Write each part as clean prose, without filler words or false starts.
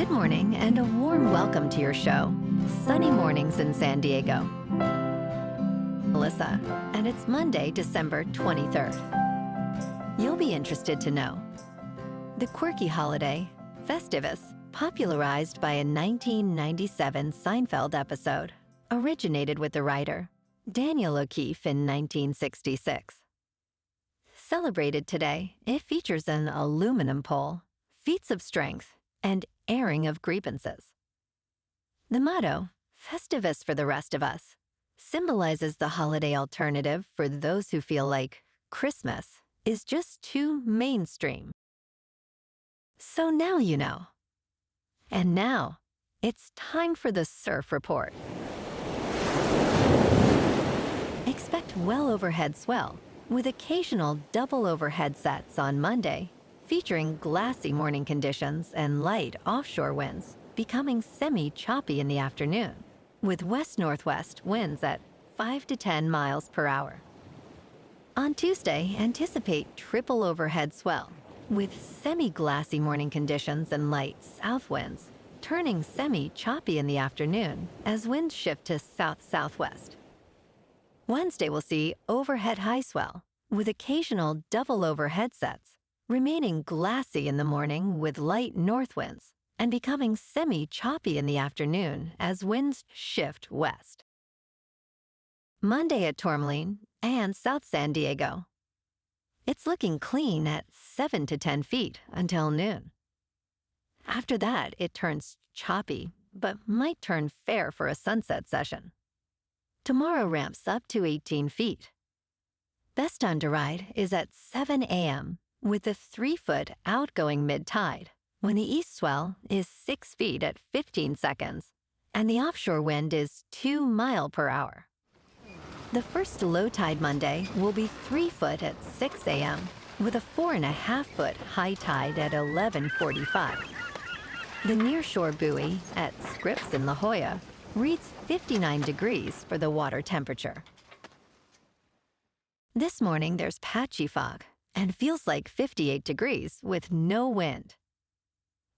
Good morning and a warm welcome to your show, Sunny Mornings in San Diego. Melissa, and it's Monday, December 23rd. You'll be interested to know the quirky holiday, Festivus, popularized by a 1997 Seinfeld episode, originated with the writer Daniel O'Keefe in 1966. Celebrated today, it features an aluminum pole, feats of strength, and airing of grievances. The motto, Festivus for the rest of us, symbolizes the holiday alternative for those who feel like Christmas is just too mainstream. So now you know. And now, it's time for the Surf Report. Expect well overhead swell, with occasional double overhead sets on Monday, featuring glassy morning conditions and light offshore winds, becoming semi-choppy in the afternoon, with west-northwest winds at 5 to 10 miles per hour. On Tuesday, anticipate triple overhead swell, with semi-glassy morning conditions and light south winds, turning semi-choppy in the afternoon as winds shift to south-southwest. Wednesday will see overhead high swell, with occasional double overhead sets, remaining glassy in the morning with light north winds, and becoming semi-choppy in the afternoon as winds shift west. Monday at Tourmaline and South San Diego. It's looking clean at 7 to 10 feet until noon. After that, it turns choppy, but might turn fair for a sunset session. Tomorrow ramps up to 18 feet. Best time to ride is at 7 a.m., with a 3-foot outgoing mid-tide, when the east swell is 6 feet at 15 seconds, and the offshore wind is 2 miles per hour. The first low tide Monday will be 3 foot at 6 a.m., with a 4.5-foot high tide at 11:45. The nearshore buoy at Scripps in La Jolla reads 59 degrees for the water temperature. This morning there's patchy fog, and feels like 58 degrees with no wind.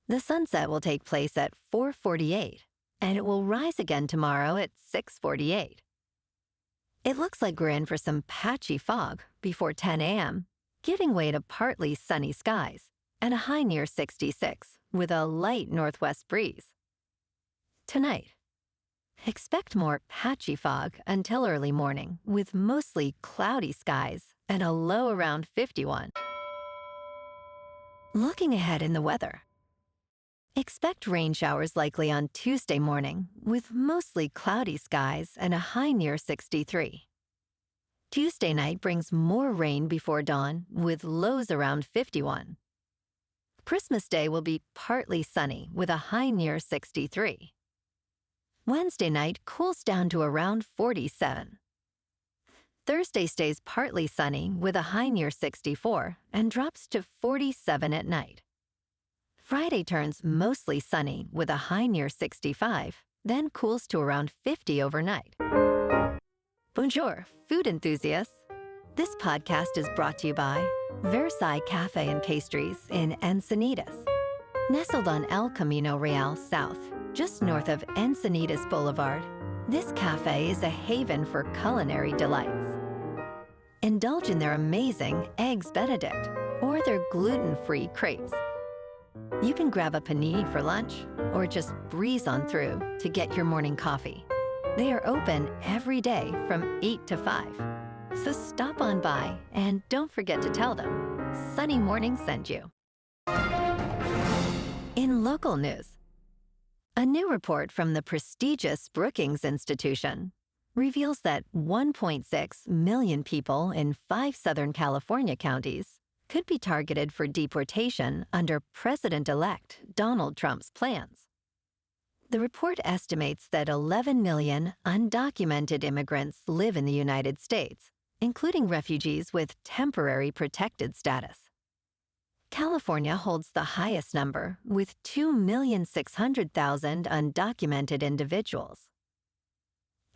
The sunset will take place at 4:48, and it will rise again tomorrow at 6:48. It looks like we're in for some patchy fog before 10 a.m., giving way to partly sunny skies and a high near 66 with a light northwest breeze. Tonight, expect more patchy fog until early morning with mostly cloudy skies and a low around 51. Looking ahead in the weather. Expect rain showers likely on Tuesday morning with mostly cloudy skies and a high near 63. Tuesday night brings more rain before dawn with lows around 51. Christmas Day will be partly sunny with a high near 63. Wednesday night cools down to around 47. Thursday stays partly sunny with a high near 64 and drops to 47 at night. Friday turns mostly sunny with a high near 65, then cools to around 50 overnight. Bonjour, food enthusiasts. This podcast is brought to you by Versailles Cafe and Pastries in Encinitas. Nestled on El Camino Real South, just north of Encinitas Boulevard, this cafe is a haven for culinary delights. Indulge in their amazing Eggs Benedict or their gluten-free crepes. You can grab a panini for lunch or just breeze on through to get your morning coffee. They are open every day from 8 to 5. So stop on by and don't forget to tell them Sunny Morning sent you. In local news, a new report from the prestigious Brookings Institution reveals that 1.6 million people in 5 Southern California counties could be targeted for deportation under President-elect Donald Trump's plans. The report estimates that 11 million undocumented immigrants live in the United States, including refugees with temporary protected status. California holds the highest number, with 2,600,000 undocumented individuals.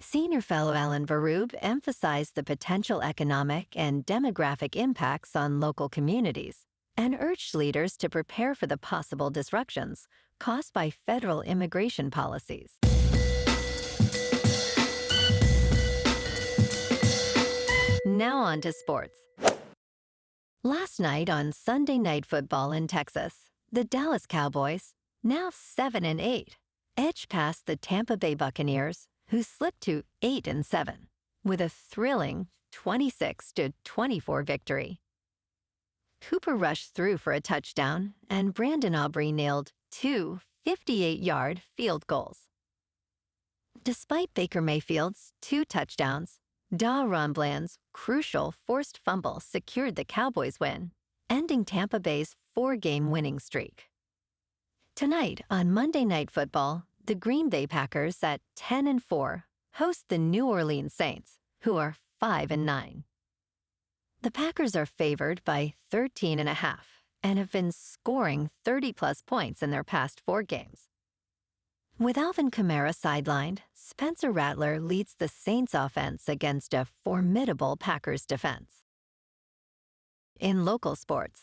Senior fellow Alan Barub emphasized the potential economic and demographic impacts on local communities and urged leaders to prepare for the possible disruptions caused by federal immigration policies. Now on to sports. Last night on Sunday Night Football in Texas, the Dallas Cowboys, now 7-8, edged past the Tampa Bay Buccaneers, who slipped to 8-7, with a thrilling 26-24 victory. Cooper rushed through for a touchdown, and Brandon Aubrey nailed 2 58-yard field goals. Despite Baker Mayfield's 2 touchdowns, Da Rombland's crucial forced fumble secured the Cowboys' win, ending Tampa Bay's 4-game winning streak. Tonight on Monday Night Football, the Green Bay Packers at 10-4 host the New Orleans Saints, who are 5-9. The Packers are favored by 13.5 and have been scoring 30-plus points in their past 4 games. With Alvin Kamara sidelined, Spencer Rattler leads the Saints' offense against a formidable Packers defense. In local sports,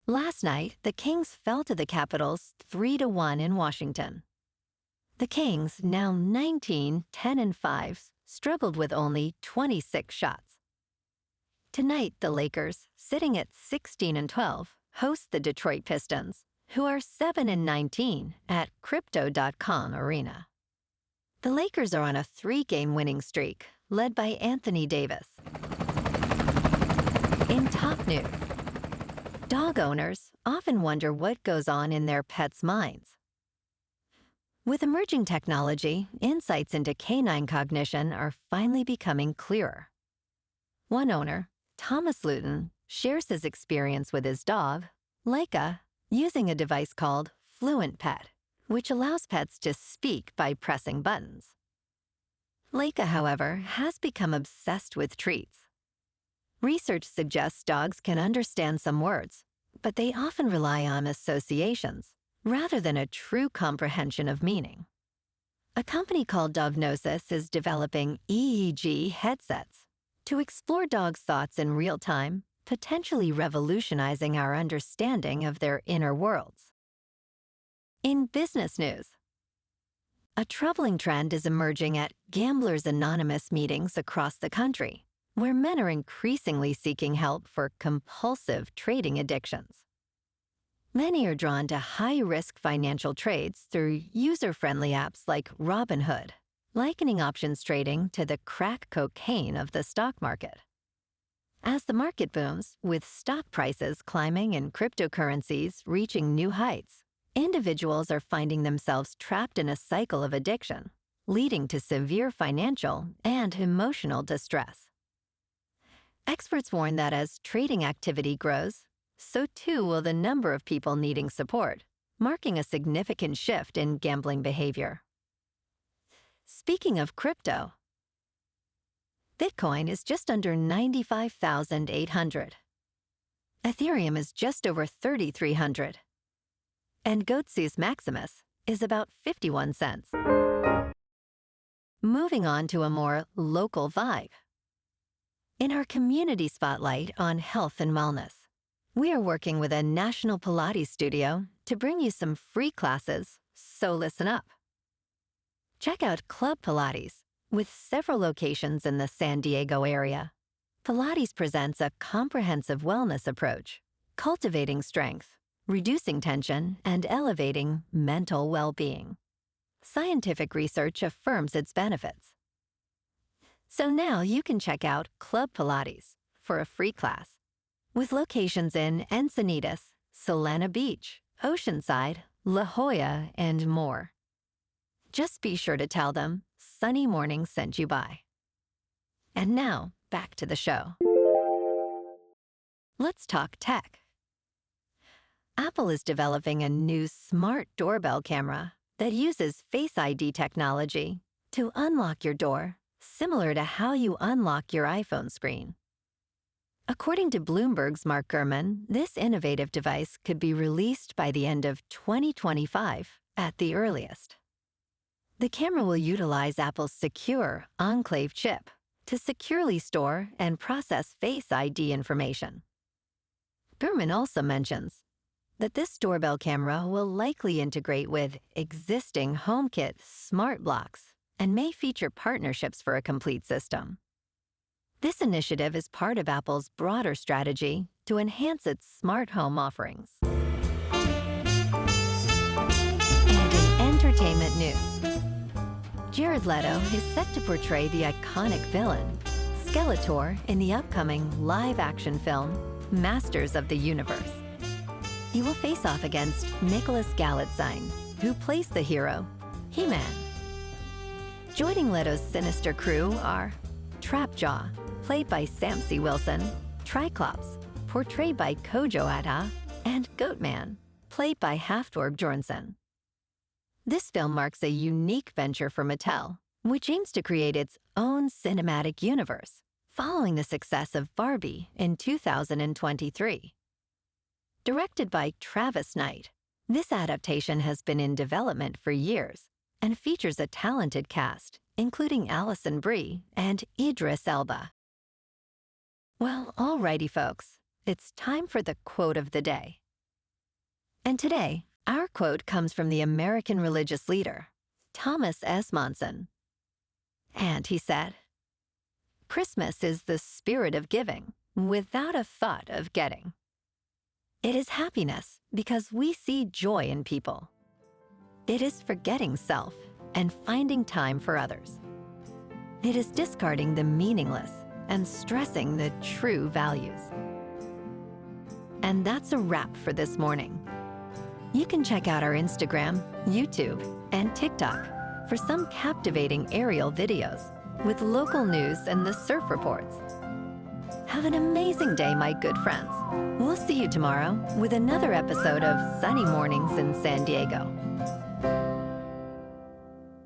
last night, the Kings fell to the Capitals 3-1 in Washington. The Kings, now 19-10-5, struggled with only 26 shots. Tonight, the Lakers, sitting at 16-12, host the Detroit Pistons, who are 7-19 at Crypto.com Arena. The Lakers are on a 3-game winning streak, led by Anthony Davis. In top news, dog owners often wonder what goes on in their pets' minds. With emerging technology, insights into canine cognition are finally becoming clearer. One owner, Thomas Luton, shares his experience with his dog, Leica, using a device called Fluent Pet, which allows pets to speak by pressing buttons. Leica, however, has become obsessed with treats. Research suggests dogs can understand some words, but they often rely on associations rather than a true comprehension of meaning. A company called Dognosis is developing EEG headsets to explore dogs' thoughts in real time, potentially revolutionizing our understanding of their inner worlds. In business news, a troubling trend is emerging at Gamblers Anonymous meetings across the country, where men are increasingly seeking help for compulsive trading addictions. Many are drawn to high-risk financial trades through user-friendly apps like Robinhood, likening options trading to the crack cocaine of the stock market. As the market booms, with stock prices climbing and cryptocurrencies reaching new heights, individuals are finding themselves trapped in a cycle of addiction, leading to severe financial and emotional distress. Experts warn that as trading activity grows, so too will the number of people needing support, marking a significant shift in gambling behavior. Speaking of crypto, Bitcoin is just under 95,800. Ethereum is just over 3,300. And Goatse's Maximus is about 51 cents. Moving on to a more local vibe. In our community spotlight on health and wellness, we are working with a national Pilates studio to bring you some free classes, so listen up. Check out Club Pilates, with several locations in the San Diego area. Pilates presents a comprehensive wellness approach, cultivating strength, reducing tension, and elevating mental well-being. Scientific research affirms its benefits. So now you can check out Club Pilates for a free class, with locations in Encinitas, Solana Beach, Oceanside, La Jolla, and more. Just be sure to tell them Sunny Morning sent you by. And now, back to the show. Let's talk tech. Apple is developing a new smart doorbell camera that uses Face ID technology to unlock your door, similar to how you unlock your iPhone screen. According to Bloomberg's Mark Gurman, this innovative device could be released by the end of 2025 at the earliest. The camera will utilize Apple's secure Enclave chip to securely store and process Face ID information. Berman also mentions that this doorbell camera will likely integrate with existing HomeKit smart blocks and may feature partnerships for a complete system. This initiative is part of Apple's broader strategy to enhance its smart home offerings. And in entertainment news, Jared Leto is set to portray the iconic villain, Skeletor, in the upcoming live-action film, Masters of the Universe. He will face off against Nicholas Galitzine, who plays the hero, He-Man. Joining Leto's sinister crew are Trapjaw, played by Samsey Wilson, Triclops, portrayed by Kojo Adha, and Goatman, played by Halfdor Bjornsson. This film marks a unique venture for Mattel, which aims to create its own cinematic universe, following the success of Barbie in 2023. Directed by Travis Knight, this adaptation has been in development for years and features a talented cast, including Alison Brie and Idris Elba. Well, alrighty folks, it's time for the quote of the day. And today, our quote comes from the American religious leader, Thomas S. Monson. And he said, "Christmas is the spirit of giving, without a thought of getting. It is happiness because we see joy in people. It is forgetting self and finding time for others. It is discarding the meaningless and stressing the true values." And that's a wrap for this morning. You can check out our Instagram, YouTube, and TikTok for some captivating aerial videos with local news and the surf reports. Have an amazing day, my good friends. We'll see you tomorrow with another episode of Sunny Mornings in San Diego.